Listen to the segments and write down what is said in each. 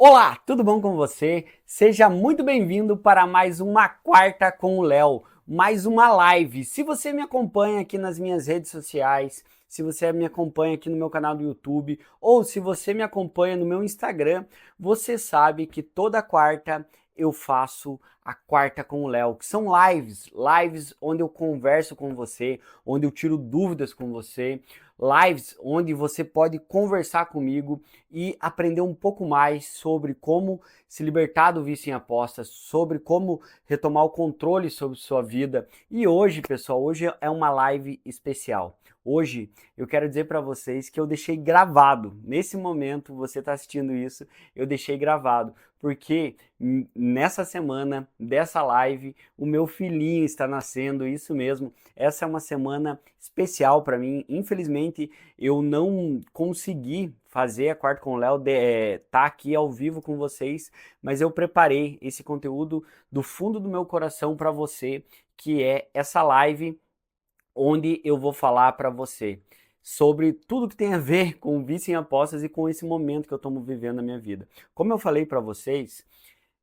Olá, tudo bom com você? Seja muito bem-vindo para mais uma Quarta com o Léo, mais uma live. Se você me acompanha aqui nas minhas redes sociais, se você me acompanha aqui no meu canal do YouTube ou se você me acompanha no meu Instagram, você sabe que toda quarta eu faço a Quarta com o Léo, que são lives onde eu converso com você, onde eu tiro dúvidas com você, lives onde você pode conversar comigo e aprender um pouco mais sobre como se libertar do vício em apostas, sobre como retomar o controle sobre sua vida. E hoje, pessoal, hoje é uma live especial. Hoje eu quero dizer para vocês que eu deixei gravado. Nesse momento, você está assistindo isso, eu deixei gravado, porque nessa semana dessa live, o meu filhinho está nascendo, isso mesmo. Essa é uma semana especial para mim. Infelizmente, eu não consegui fazer a Quarto com o Léo, tá aqui ao vivo com vocês, mas eu preparei esse conteúdo do fundo do meu coração para você, que é essa live onde eu vou falar para você sobre tudo que tem a ver com o vício em apostas e com esse momento que eu estou vivendo na minha vida. Como eu falei para vocês,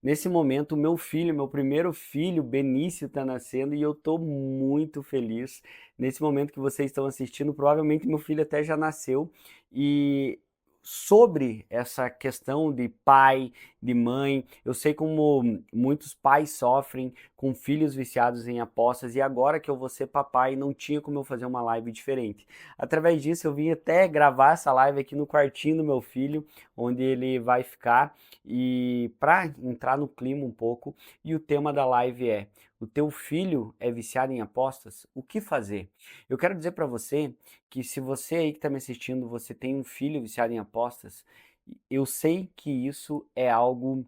nesse momento, o meu filho, meu primeiro filho, Benício, está nascendo e eu estou muito feliz. Nesse momento que vocês estão assistindo, provavelmente meu filho até já nasceu. E sobre essa questão de pai, de mãe, eu sei como muitos pais sofrem com filhos viciados em apostas e agora que eu vou ser papai, não tinha como eu fazer uma live diferente. Através disso, eu vim até gravar essa live aqui no quartinho do meu filho, onde ele vai ficar. E para entrar no clima um pouco, e o tema da live é: o teu filho é viciado em apostas? O que fazer? Eu quero dizer para você que se você aí que está me assistindo, você tem um filho viciado em apostas, eu sei que isso é algo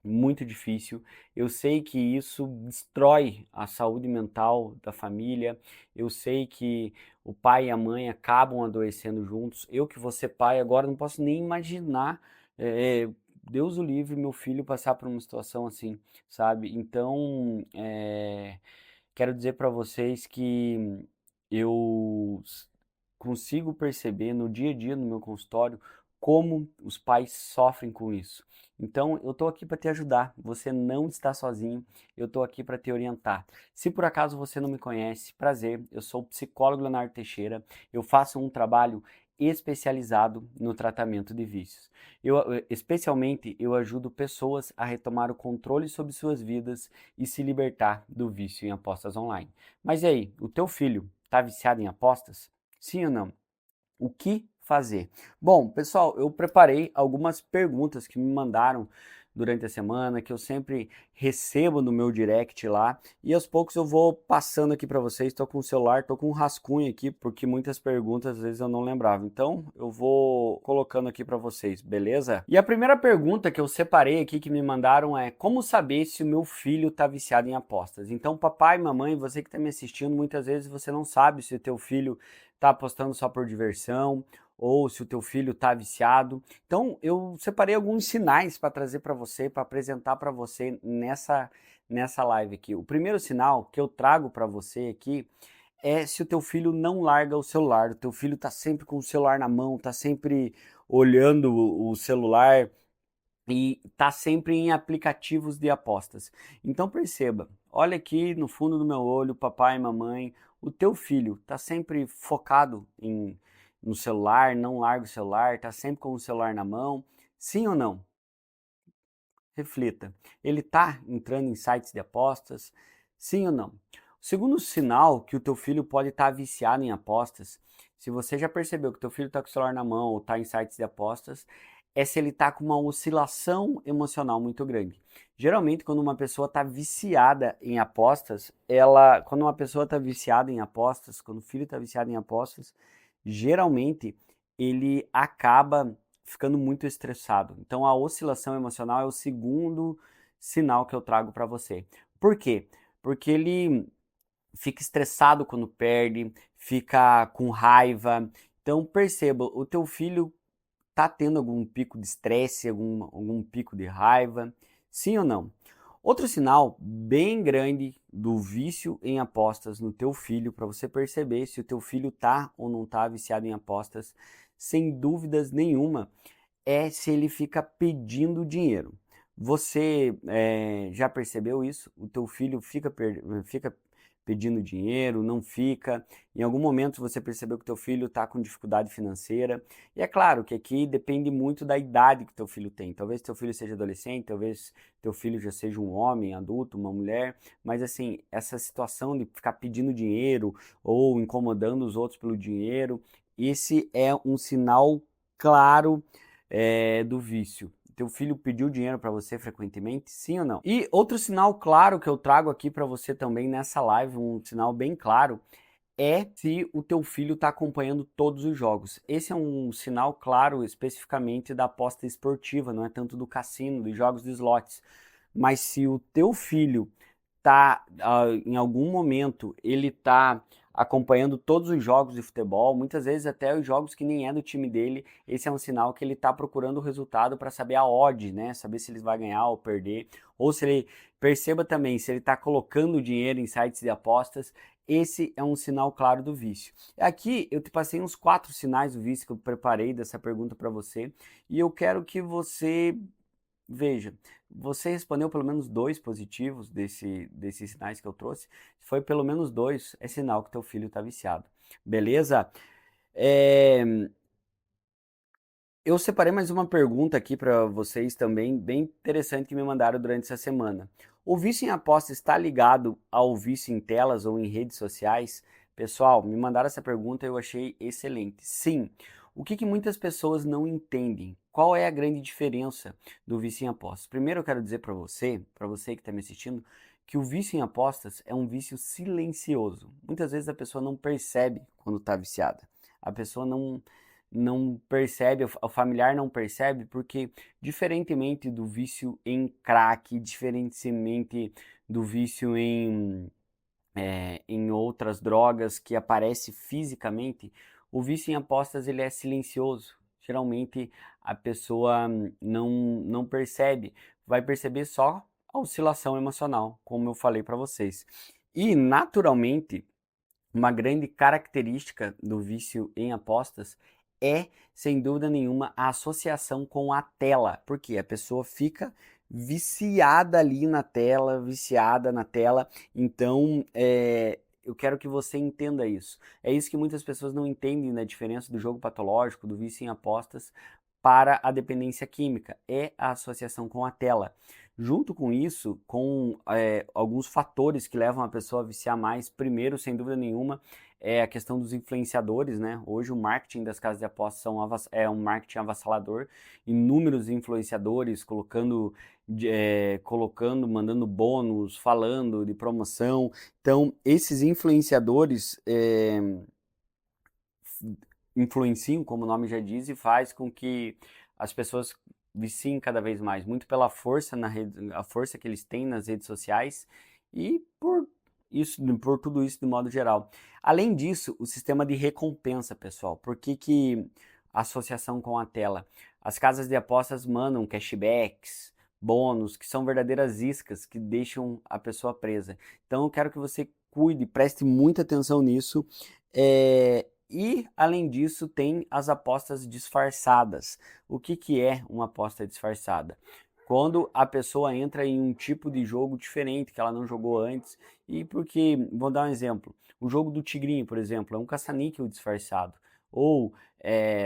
muito difícil. Eu sei que isso destrói a saúde mental da família. Eu sei que o pai e a mãe acabam adoecendo juntos. Eu que vou ser pai agora não posso nem imaginar, Deus o livre, meu filho passar por uma situação assim, sabe? Então, quero dizer para vocês que eu consigo perceber no dia a dia no meu consultório como os pais sofrem com isso. Então, eu estou aqui para te ajudar. Você não está sozinho. Eu estou aqui para te orientar. Se por acaso você não me conhece, prazer. Eu sou o psicólogo Leonardo Teixeira. Eu faço um trabalho especializado no tratamento de vícios. Especialmente, eu ajudo pessoas a retomar o controle sobre suas vidas e se libertar do vício em apostas online. Mas e aí, o teu filho está viciado em apostas? Sim ou não? O que fazer? Bom, pessoal, eu preparei algumas perguntas que me mandaram durante a semana, que eu sempre recebo no meu direct lá, e aos poucos eu vou passando aqui para vocês. Estou com o celular, estou com um rascunho aqui, porque muitas perguntas às vezes eu não lembrava. Então, eu vou colocando aqui para vocês, beleza? E a primeira pergunta que eu separei aqui que me mandaram é: como saber se o meu filho está viciado em apostas? Então, papai, mamãe, você que está me assistindo, muitas vezes você não sabe se o teu filho está apostando só por diversão ou se o teu filho está viciado. Então, eu separei alguns sinais para trazer para você, para apresentar para você nessa live aqui. O primeiro sinal que eu trago para você aqui é se o teu filho não larga o celular. O teu filho está sempre com o celular na mão, está sempre olhando o celular e está sempre em aplicativos de apostas. Então perceba, olha aqui no fundo do meu olho, papai e mamãe, o teu filho está sempre focado no celular, não larga o celular, está sempre com o celular na mão, sim ou não? Reflita. Ele está entrando em sites de apostas, sim ou não? O segundo sinal que o teu filho pode estar viciado em apostas, se você já percebeu que o teu filho está com o celular na mão ou está em sites de apostas, é se ele está com uma oscilação emocional muito grande. Geralmente, quando uma pessoa está viciada em apostas, quando uma pessoa está viciada em apostas, quando o filho está viciado em apostas, geralmente ele acaba ficando muito estressado. Então, a oscilação emocional é o segundo sinal que eu trago para você. Por quê? Porque ele fica estressado quando perde, fica com raiva. Então, perceba, o teu filho tá tendo algum pico de estresse, algum pico de raiva? Sim ou não? Outro sinal bem grande do vício em apostas no teu filho, para você perceber se o teu filho tá ou não tá viciado em apostas, sem dúvidas nenhuma, é se ele fica pedindo dinheiro. Você já percebeu isso? O teu filho fica pedindo dinheiro, não fica. Em algum momento você percebeu que teu filho está com dificuldade financeira. E é claro que aqui depende muito da idade que teu filho tem. Talvez teu filho seja adolescente, talvez teu filho já seja um homem adulto, uma mulher. Mas assim, essa situação de ficar pedindo dinheiro ou incomodando os outros pelo dinheiro, esse é um sinal claro do vício. Teu filho pediu dinheiro para você frequentemente, sim ou não? E outro sinal claro que eu trago aqui para você também nessa live, um sinal bem claro, é se o teu filho está acompanhando todos os jogos. Esse é um sinal claro especificamente da aposta esportiva, não é tanto do cassino, dos jogos de slots. Mas se o teu filho tá, em algum momento, ele tá acompanhando todos os jogos de futebol, muitas vezes até os jogos que nem é do time dele, esse é um sinal que ele tá procurando o resultado para saber a odd, né? Saber se ele vai ganhar ou perder, ou se ele perceba também se ele tá colocando dinheiro em sites de apostas, esse é um sinal claro do vício. Aqui eu te passei uns 4 sinais do vício que eu preparei dessa pergunta para você, e eu quero que você veja, você respondeu pelo menos 2 positivos desses sinais que eu trouxe. Se foi pelo menos 2, é sinal que teu filho está viciado. Beleza? É, eu separei mais uma pergunta aqui para vocês também, bem interessante que me mandaram durante essa semana. O vício em aposta está ligado ao vício em telas ou em redes sociais? Pessoal, me mandaram essa pergunta e eu achei excelente. Sim. O que muitas pessoas não entendem? Qual é a grande diferença do vício em apostas? Primeiro eu quero dizer para você que está me assistindo, que o vício em apostas é um vício silencioso. Muitas vezes a pessoa não percebe quando está viciada. A pessoa não percebe, o familiar não percebe, porque diferentemente do vício em crack, diferentemente do vício em outras drogas que aparece fisicamente, o vício em apostas ele é silencioso. Geralmente a pessoa não percebe, vai perceber só a oscilação emocional, como eu falei para vocês. E naturalmente, uma grande característica do vício em apostas é, sem dúvida nenhuma, a associação com a tela, porque a pessoa fica viciada ali na tela, viciada na tela. Então, eu quero que você entenda isso. É isso que muitas pessoas não entendem da diferença do jogo patológico, do vício em apostas, para a dependência química, é a associação com a tela. Junto com isso, com alguns fatores que levam a pessoa a viciar mais, primeiro, sem dúvida nenhuma, é a questão dos influenciadores, né? Hoje o marketing das casas de apostas é um marketing avassalador, inúmeros influenciadores colocando, mandando bônus, falando de promoção. Então, esses influenciadores influenciam, como o nome já diz, e faz com que as pessoas viciem cada vez mais, muito pela força a força que eles têm nas redes sociais e por tudo isso de modo geral. Além disso, o sistema de recompensa, pessoal. Por que associação com a tela? As casas de apostas mandam cashbacks, bônus, que são verdadeiras iscas que deixam a pessoa presa. Então eu quero que você cuide, preste muita atenção nisso. E, além disso, tem as apostas disfarçadas. O que é uma aposta disfarçada? Quando a pessoa entra em um tipo de jogo diferente que ela não jogou antes, e porque, vou dar um exemplo, o jogo do tigrinho, por exemplo, é um caça-níquel disfarçado, ou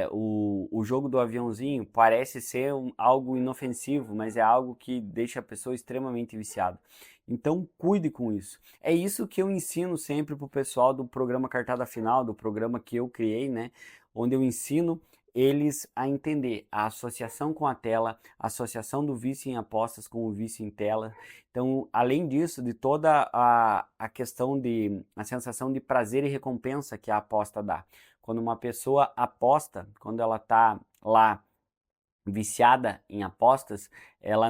o jogo do aviãozinho parece ser algo inofensivo, mas é algo que deixa a pessoa extremamente viciada. Então cuide com isso. É isso que eu ensino sempre para o pessoal do programa Cartada Final, do programa que eu criei, né? Onde eu ensino eles a entender a associação com a tela, a associação do vício em apostas com o vício em tela. Então, além disso, de toda a questão a sensação de prazer e recompensa que a aposta dá. Quando uma pessoa aposta, quando ela está lá viciada em apostas, ela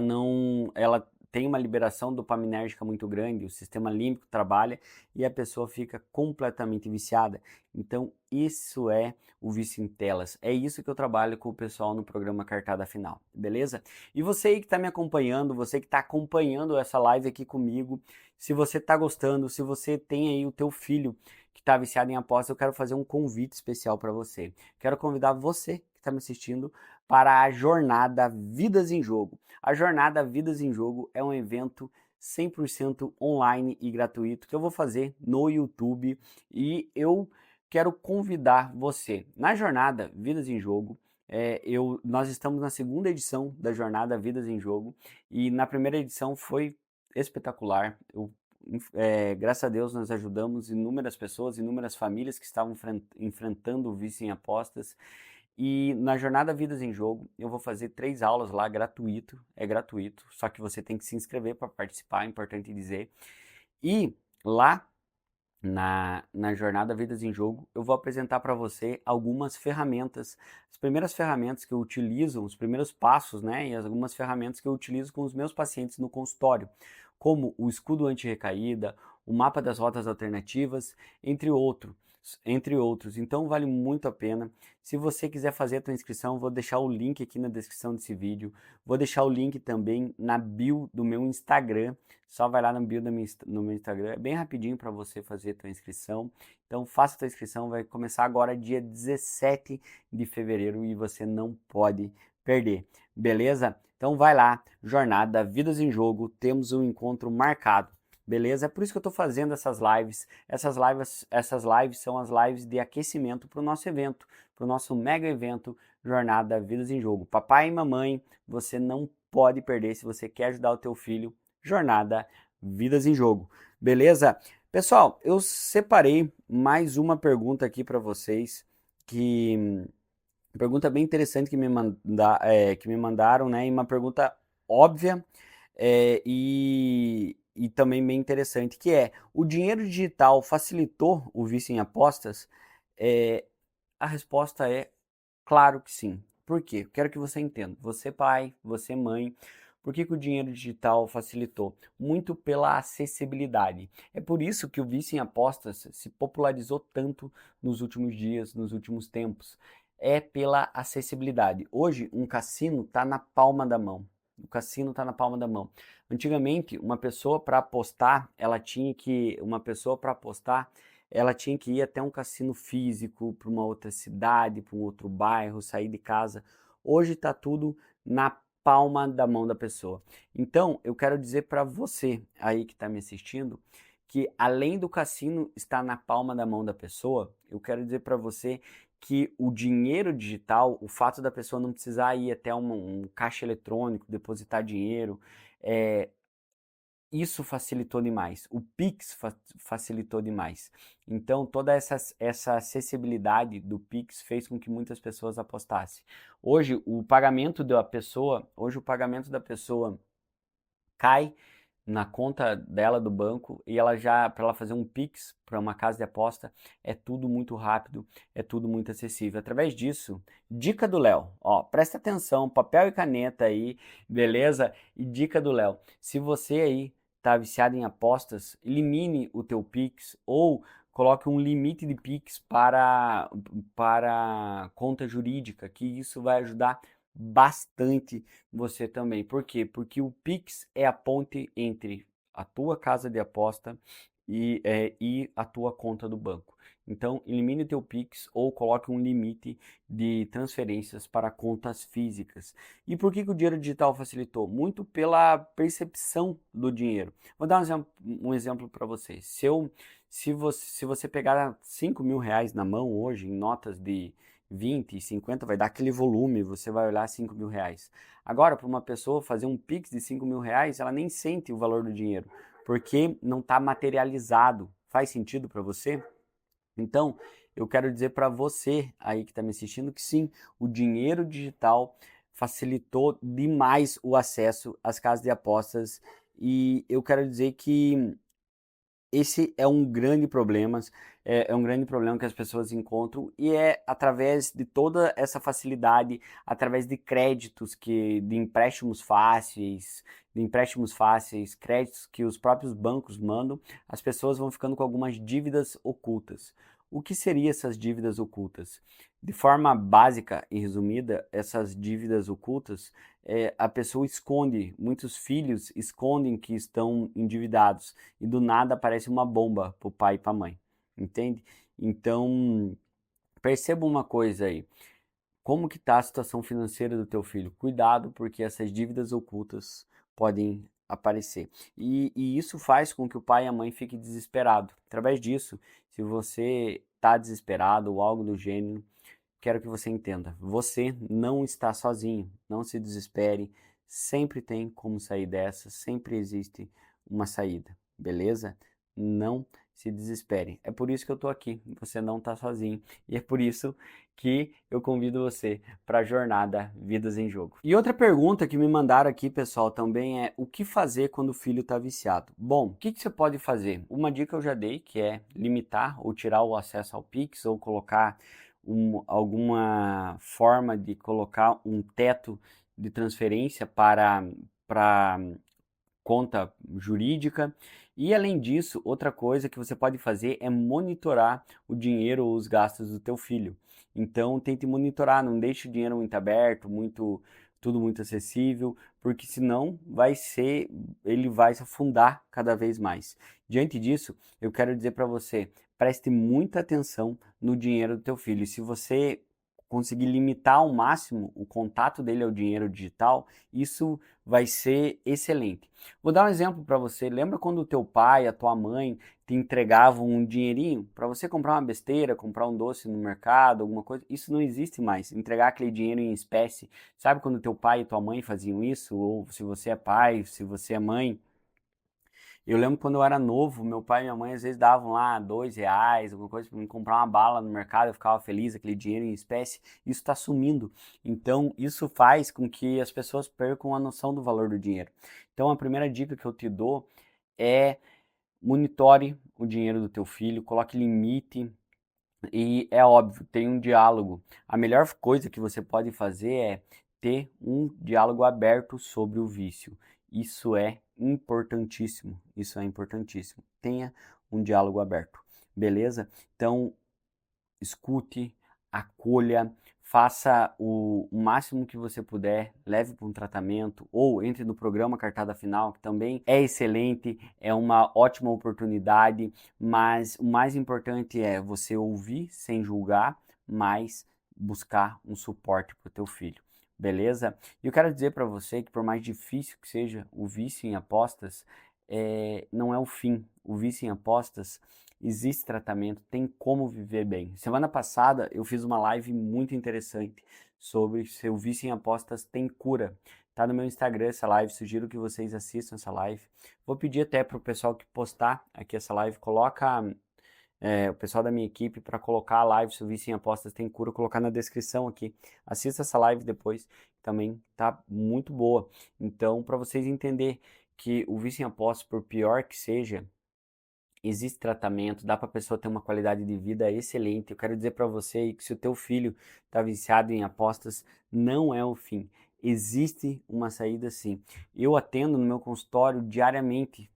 tem uma liberação dopaminérgica muito grande, o sistema límbico trabalha e a pessoa fica completamente viciada. Então, isso é o vício em telas. É isso que eu trabalho com o pessoal no programa Cartada Final, beleza? E você aí que está me acompanhando, você que está acompanhando essa live aqui comigo, se você está gostando, se você tem aí o teu filho que está viciado em apostas, eu quero fazer um convite especial para você. Quero convidar você que está me assistindo para a Jornada Vidas em Jogo. A Jornada Vidas em Jogo é um evento 100% online e gratuito que eu vou fazer no YouTube e eu quero convidar você. Na Jornada Vidas em Jogo, nós estamos na segunda edição da Jornada Vidas em Jogo e na primeira edição foi espetacular. Graças a Deus nós ajudamos inúmeras pessoas, inúmeras famílias que estavam enfrentando o vício em apostas. E na Jornada Vidas em Jogo eu vou fazer 3 aulas lá, gratuito, é gratuito, só que você tem que se inscrever para participar, é importante dizer. E lá na Jornada Vidas em Jogo, eu vou apresentar para você algumas ferramentas, as primeiras ferramentas que eu utilizo, os primeiros passos, né, e algumas ferramentas que eu utilizo com os meus pacientes no consultório, como o escudo anti-recaída, o mapa das rotas alternativas, entre outros. Então vale muito a pena. Se você quiser fazer a tua inscrição, vou deixar o link aqui na descrição desse vídeo. Vou deixar o link também na bio do meu Instagram. Só vai lá na bio no meu Instagram. É bem rapidinho para você fazer a tua inscrição. Então faça a tua inscrição. Vai começar agora dia 17 de fevereiro e você não pode perder. Beleza? Então vai lá. Jornada Vidas em Jogo. Temos um encontro marcado. Beleza? É por isso que eu estou fazendo essas lives. Essas lives são as lives de aquecimento para o nosso evento, para o nosso mega evento Jornada Vidas em Jogo. Papai e mamãe, você não pode perder se você quer ajudar o teu filho. Jornada Vidas em Jogo. Beleza? Pessoal, eu separei mais uma pergunta aqui para vocês, pergunta bem interessante que me mandaram, né? E uma pergunta óbvia e também bem interessante, que é: o dinheiro digital facilitou o vício em apostas? A resposta é claro que sim. Por quê? Eu quero que você entenda. Você pai, você mãe, por que o dinheiro digital facilitou? Muito pela acessibilidade. É por isso que o vício em apostas se popularizou tanto nos últimos dias, nos últimos tempos. É pela acessibilidade. Hoje, um cassino está na palma da mão. O cassino está na palma da mão. Antigamente, uma pessoa para apostar, ela tinha que ir até um cassino físico, para uma outra cidade, para um outro bairro, sair de casa. Hoje está tudo na palma da mão da pessoa. Então, eu quero dizer para você aí que está me assistindo, que além do cassino estar na palma da mão da pessoa, eu quero dizer para você que o dinheiro digital, o fato da pessoa não precisar ir até um caixa eletrônico, depositar dinheiro, isso facilitou demais. O Pix facilitou demais. Então, toda essa acessibilidade do Pix fez com que muitas pessoas apostassem. Hoje, o pagamento da pessoa cai na conta dela do banco e para ela fazer um Pix para uma casa de aposta, é tudo muito rápido, é tudo muito acessível. Através disso, dica do Léo, ó, presta atenção, papel e caneta aí, beleza? E dica do Léo: se você aí tá viciado em apostas, elimine o teu Pix ou coloque um limite de Pix para conta jurídica, que isso vai ajudar bastante você também. Por quê? Porque o Pix é a ponte entre a tua casa de aposta e a tua conta do banco. Então, elimine o teu Pix ou coloque um limite de transferências para contas físicas. E por que o dinheiro digital facilitou? Muito pela percepção do dinheiro. Vou dar um exemplo para vocês. Se você pegar 5 mil reais na mão hoje, em notas de 20, 50, vai dar aquele volume, você vai olhar 5 mil reais. Agora, para uma pessoa fazer um Pix de 5 mil reais, ela nem sente o valor do dinheiro, porque não está materializado. Faz sentido para você? Então, eu quero dizer para você aí que está me assistindo que sim, o dinheiro digital facilitou demais o acesso às casas de apostas e eu quero dizer que esse é um grande problema, é um grande problema que as pessoas encontram e é através de toda essa facilidade, através de créditos de empréstimos fáceis, créditos que os próprios bancos mandam, as pessoas vão ficando com algumas dívidas ocultas. O que seriam essas dívidas ocultas? De forma básica e resumida, essas dívidas ocultas, a pessoa esconde, muitos filhos escondem que estão endividados e do nada aparece uma bomba para o pai e para a mãe, entende? Então, perceba uma coisa aí, Como que está a situação financeira do teu filho? Cuidado, porque essas dívidas ocultas podem aparecer. E isso faz com que o pai e a mãe fiquem desesperados. Através disso, se você está desesperado ou algo do gênero, quero que você entenda, você não está sozinho, não se desespere, sempre tem como sair dessa, sempre existe uma saída, beleza? Não se desespere. É por isso que eu tô aqui, você não está sozinho. E é por isso que eu convido você para a jornada Vidas em Jogo. E outra pergunta que me mandaram aqui, pessoal, também é o que fazer quando o filho está viciado? Bom, o que você pode fazer? Uma dica eu já dei, que é limitar ou tirar o acesso ao Pix ou colocar alguma forma de colocar um teto de transferência para conta jurídica. E além disso, outra coisa que você pode fazer é monitorar o dinheiro ou os gastos do teu filho. Então tente monitorar, não deixe o dinheiro muito aberto, tudo muito acessível, porque senão ele vai se afundar cada vez mais. Diante disso, eu quero dizer para você, preste muita atenção no dinheiro do teu filho. E se você conseguir limitar ao máximo o contato dele ao dinheiro digital, isso vai ser excelente. Vou dar um exemplo para você. Lembra quando o teu pai, a tua mãe te entregavam um dinheirinho para você comprar uma besteira, comprar um doce no mercado, alguma coisa? Isso não existe mais. Entregar aquele dinheiro em espécie. Sabe quando teu pai e tua mãe faziam isso? Ou se você é pai, se você é mãe, eu lembro quando eu era novo, meu pai e minha mãe às vezes davam lá R$ 2, alguma coisa, para me comprar uma bala no mercado, eu ficava feliz, aquele dinheiro em espécie, isso está sumindo. Então, isso faz com que as pessoas percam a noção do valor do dinheiro. Então, a primeira dica que eu te dou é monitore o dinheiro do teu filho, coloque limite, e é óbvio, tem um diálogo. A melhor coisa que você pode fazer é ter um diálogo aberto sobre o vício. Isso é importantíssimo. Isso é importantíssimo. Tenha um diálogo aberto. Beleza? Então, escute, acolha, faça o máximo que você puder, leve para um tratamento ou entre no programa Cartada Final, que também é excelente, é uma ótima oportunidade, mas o mais importante é você ouvir sem julgar, mas buscar um suporte para o teu filho. Beleza? E eu quero dizer para você que por mais difícil que seja o vício em apostas, não é o fim. O vício em apostas existe tratamento, tem como viver bem. Semana passada eu fiz uma live muito interessante sobre se o vício em apostas tem cura. Tá no meu Instagram essa live, sugiro que vocês assistam essa live. Vou pedir até para o pessoal que postar aqui essa live, coloca o pessoal da minha equipe para colocar a live se o vício em apostas tem cura, colocar na descrição aqui. Assista essa live depois, também tá muito boa. Então, para vocês entenderem que o vício em apostas, por pior que seja, existe tratamento, dá para a pessoa ter uma qualidade de vida excelente. Eu quero dizer para você que se o teu filho está viciado em apostas, não é o fim. Existe uma saída sim. Eu atendo no meu consultório diariamente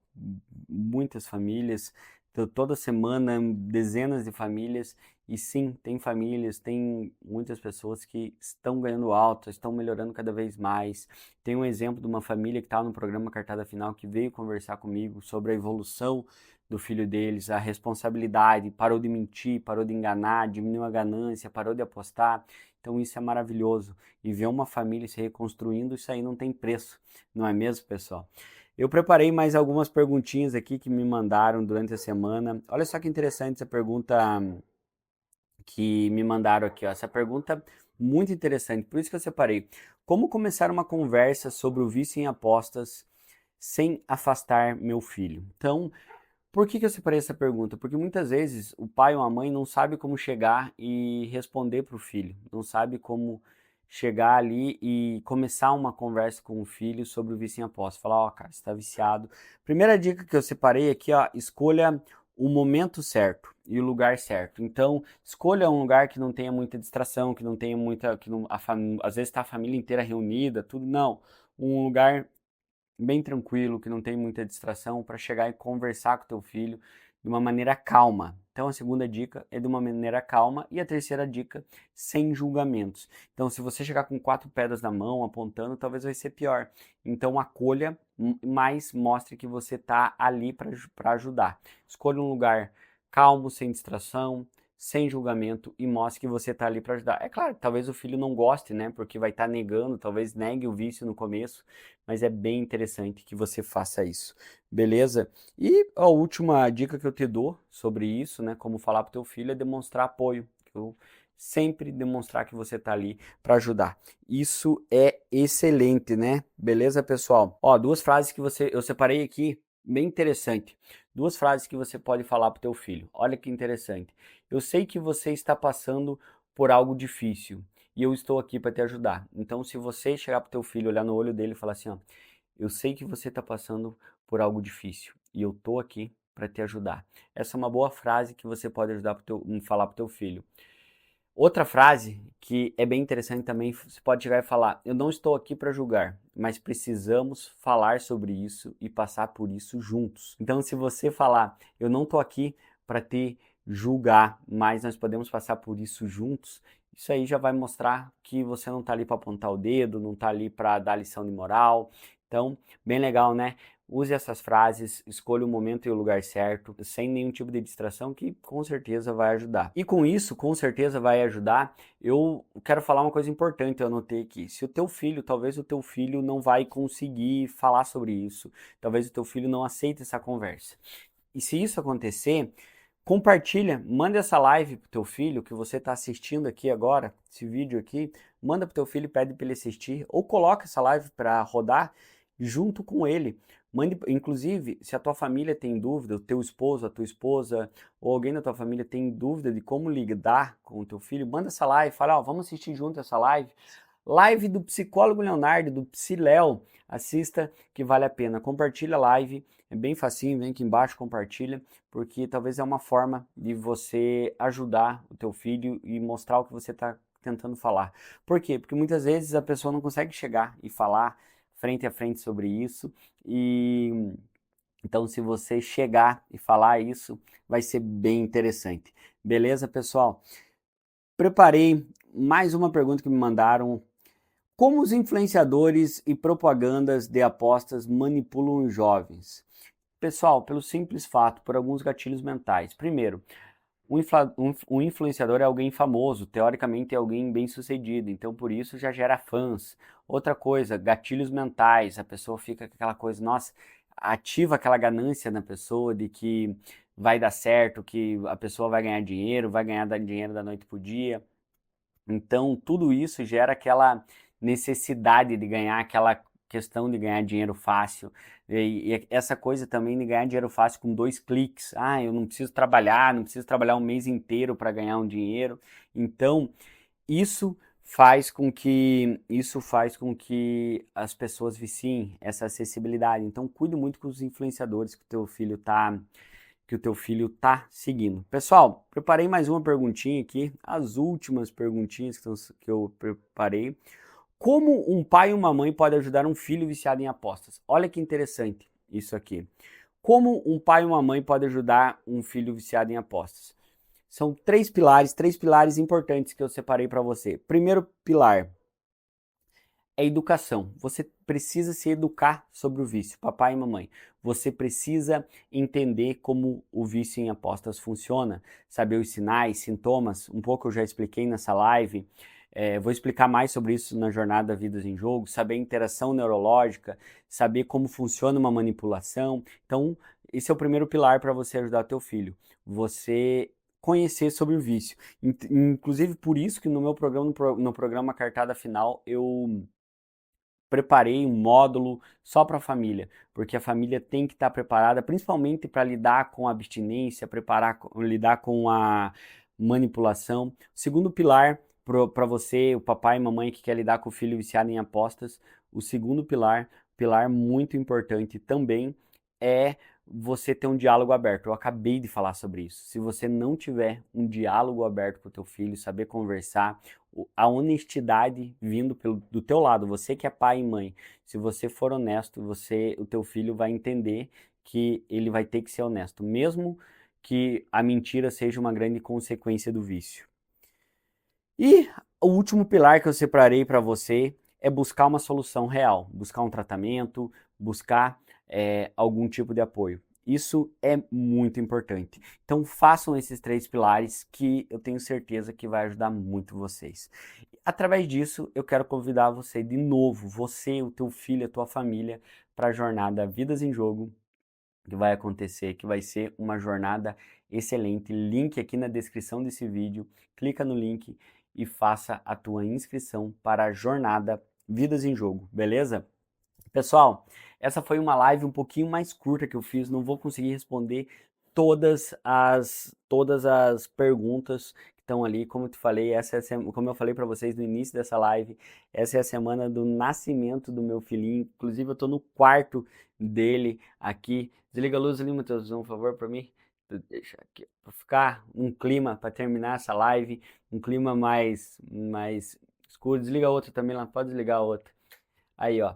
muitas famílias, toda semana dezenas de famílias e sim, tem famílias, tem muitas pessoas que estão ganhando alta, estão melhorando cada vez mais. Tem um exemplo de uma família que estava no programa Cartada Final que veio conversar comigo sobre a evolução do filho deles, a responsabilidade, parou de mentir, parou de enganar, diminuiu a ganância, parou de apostar. Então isso é maravilhoso. E ver uma família se reconstruindo, isso aí não tem preço, não é mesmo, pessoal? Eu preparei mais algumas perguntinhas aqui que me mandaram durante a semana. Olha só que interessante essa pergunta que me mandaram aqui, ó. Essa pergunta muito interessante, por isso que eu separei. Como começar uma conversa sobre o vício em apostas sem afastar meu filho? Então, por que eu separei essa pergunta? Porque muitas vezes o pai ou a mãe não sabe como chegar e responder para o filho, não sabe como chegar ali e começar uma conversa com o filho sobre o vício em aposta. Falar, ó, cara, você está viciado. Primeira dica que eu separei aqui, ó, escolha o momento certo e o lugar certo. Então, escolha um lugar que não tenha muita distração, que não tenha muita, que não, às vezes está a família inteira reunida, tudo. Não, um lugar bem tranquilo, que não tem muita distração, para chegar e conversar com o teu filho de uma maneira calma. Então a segunda dica é de uma maneira calma e a terceira dica, sem julgamentos. Então se você chegar com 4 pedras na mão, apontando, talvez vai ser pior. Então acolha, mas mostre que você está ali para ajudar. Escolha um lugar calmo, sem distração, sem julgamento e mostre que você está ali para ajudar. É claro que talvez o filho não goste, né? Porque vai estar negando, talvez negue o vício no começo, mas é bem interessante que você faça isso, beleza? E a última dica que eu te dou sobre isso, né? Como falar para o teu filho é demonstrar apoio. Eu sempre demonstrar que você está ali para ajudar. Isso é excelente, né? Beleza, pessoal? Ó, duas frases que eu separei aqui, bem interessante. Duas frases que você pode falar para o teu filho. Olha que interessante. Eu sei que você está passando por algo difícil e eu estou aqui para te ajudar. Então, se você chegar para o teu filho, olhar no olho dele e falar assim, ó, eu sei que você está passando por algo difícil e eu estou aqui para te ajudar. Essa é uma boa frase que você pode falar para o teu filho. Outra frase que é bem interessante também, você pode chegar e falar, eu não estou aqui para julgar, mas precisamos falar sobre isso e passar por isso juntos. Então, se você falar, eu não estou aqui para te julgar, mas nós podemos passar por isso juntos, isso aí já vai mostrar que você não está ali para apontar o dedo, não está ali para dar lição de moral. Então, bem legal, né? Use essas frases, escolha o momento e o lugar certo, sem nenhum tipo de distração, que com certeza vai ajudar. E com isso, com certeza vai ajudar. Eu quero falar uma coisa importante, eu anotei aqui. Se o teu filho, talvez o teu filho não vai conseguir falar sobre isso, talvez o teu filho não aceite essa conversa. E se isso acontecer, compartilha, manda essa live pro teu filho que você está assistindo aqui agora, esse vídeo aqui, manda pro teu filho, pede para ele assistir, ou coloca essa live para rodar junto com ele. Mande, inclusive, se a tua família tem dúvida, o teu esposo, a tua esposa, ou alguém da tua família tem dúvida de como lidar com o teu filho, manda essa live, fala, ó, vamos assistir junto essa live. Live do psicólogo Leonardo, do Psiléu, assista que vale a pena. Compartilha a live, é bem facinho, vem aqui embaixo, compartilha, porque talvez é uma forma de você ajudar o teu filho e mostrar o que você está tentando falar. Por quê? Porque muitas vezes a pessoa não consegue chegar e falar frente a frente sobre isso, e então se você chegar e falar isso, vai ser bem interessante. Beleza, pessoal? Preparei mais uma pergunta que me mandaram. Como os influenciadores e propagandas de apostas manipulam os jovens? Pessoal, pelo simples fato, por alguns gatilhos mentais. Primeiro, um influenciador é alguém famoso, teoricamente é alguém bem-sucedido, então por isso já gera fãs. Outra coisa, gatilhos mentais, a pessoa fica com aquela coisa, nossa, ativa aquela ganância na pessoa de que vai dar certo, que a pessoa vai ganhar dinheiro, vai ganhar dinheiro da noite pro dia. Então, tudo isso gera aquela necessidade de ganhar, aquela questão de ganhar dinheiro fácil. E essa coisa também de ganhar dinheiro fácil com 2 cliques. Ah, eu não preciso trabalhar, não preciso trabalhar um mês inteiro para ganhar um dinheiro. Então, isso faz com que as pessoas viciem essa acessibilidade. Então, cuide muito com os influenciadores que o teu filho tá seguindo. Pessoal, preparei mais uma perguntinha aqui, as últimas perguntinhas que eu preparei. Como um pai e uma mãe podem ajudar um filho viciado em apostas? Olha que interessante isso aqui. Como um pai e uma mãe podem ajudar um filho viciado em apostas? São três pilares importantes que eu separei para você. Primeiro pilar é educação. Você precisa se educar sobre o vício, papai e mamãe. Você precisa entender como o vício em apostas funciona, saber os sinais, sintomas. Um pouco eu já expliquei nessa live. Vou explicar mais sobre isso na jornada Vidas em Jogo, saber a interação neurológica, saber como funciona uma manipulação. Então, esse é o primeiro pilar para você ajudar teu filho. Você conhecer sobre o vício. Inclusive, por isso que no meu programa, no programa Cartada Final, eu preparei um módulo só para a família, porque a família tem que estar preparada, principalmente para lidar com a abstinência, lidar com a manipulação. Segundo pilar, para você, o papai e mamãe que quer lidar com o filho viciado em apostas, o segundo pilar muito importante também, é você ter um diálogo aberto. Eu acabei de falar sobre isso. Se você não tiver um diálogo aberto com o teu filho, saber conversar, a honestidade vindo do teu lado, você que é pai e mãe, se você for honesto, o teu filho vai entender que ele vai ter que ser honesto, mesmo que a mentira seja uma grande consequência do vício. E o último pilar que eu separei para você é buscar uma solução real, buscar um tratamento, buscar algum tipo de apoio. Isso é muito importante. Então façam esses 3 pilares que eu tenho certeza que vai ajudar muito vocês. Através disso, eu quero convidar você de novo, você, o teu filho, a tua família, para a jornada Vidas em Jogo, que vai acontecer, que vai ser uma jornada excelente. Link aqui na descrição desse vídeo, clica no link e faça a tua inscrição para a jornada Vidas em Jogo, beleza? Pessoal, essa foi uma live um pouquinho mais curta que eu fiz, não vou conseguir responder todas as perguntas que estão ali, como eu te falei, como eu falei para vocês no início dessa live, essa é a semana do nascimento do meu filhinho, inclusive eu estou no quarto dele aqui. Desliga a luz ali, Matheus, um favor para mim. Deixa aqui, para ficar um clima para terminar essa live, um clima mais escuro. Desliga a outra também lá, pode desligar a outra. Aí, ó.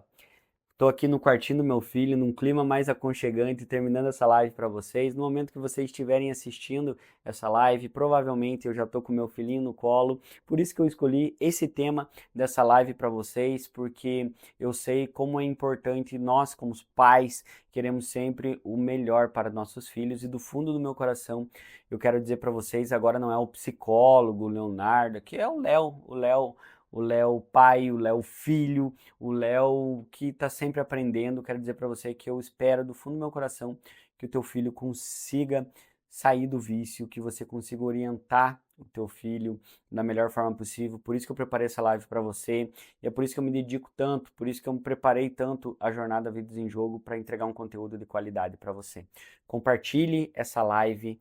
Tô aqui no quartinho do meu filho, num clima mais aconchegante, terminando essa live para vocês. No momento que vocês estiverem assistindo essa live, provavelmente eu já tô com meu filhinho no colo. Por isso que eu escolhi esse tema dessa live para vocês, porque eu sei como é importante nós, como os pais, queremos sempre o melhor para nossos filhos e do fundo do meu coração, eu quero dizer para vocês, agora não é o psicólogo, o Leonardo, que é o Léo pai, o Léo filho, o Léo que está sempre aprendendo. Quero dizer para você que eu espero do fundo do meu coração que o teu filho consiga sair do vício, que você consiga orientar o teu filho da melhor forma possível. Por isso que eu preparei essa live para você e é por isso que eu me dedico tanto, por isso que eu me preparei tanto a jornada Vidas em Jogo para entregar um conteúdo de qualidade para você. Compartilhe essa live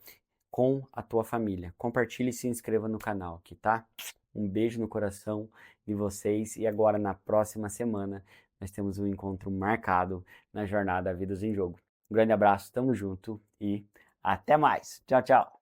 com a tua família. Compartilhe e se inscreva no canal aqui, tá? Um beijo no coração de vocês e agora na próxima semana nós temos um encontro marcado na jornada Vidas em Jogo. Um grande abraço, tamo junto e até mais. Tchau, tchau.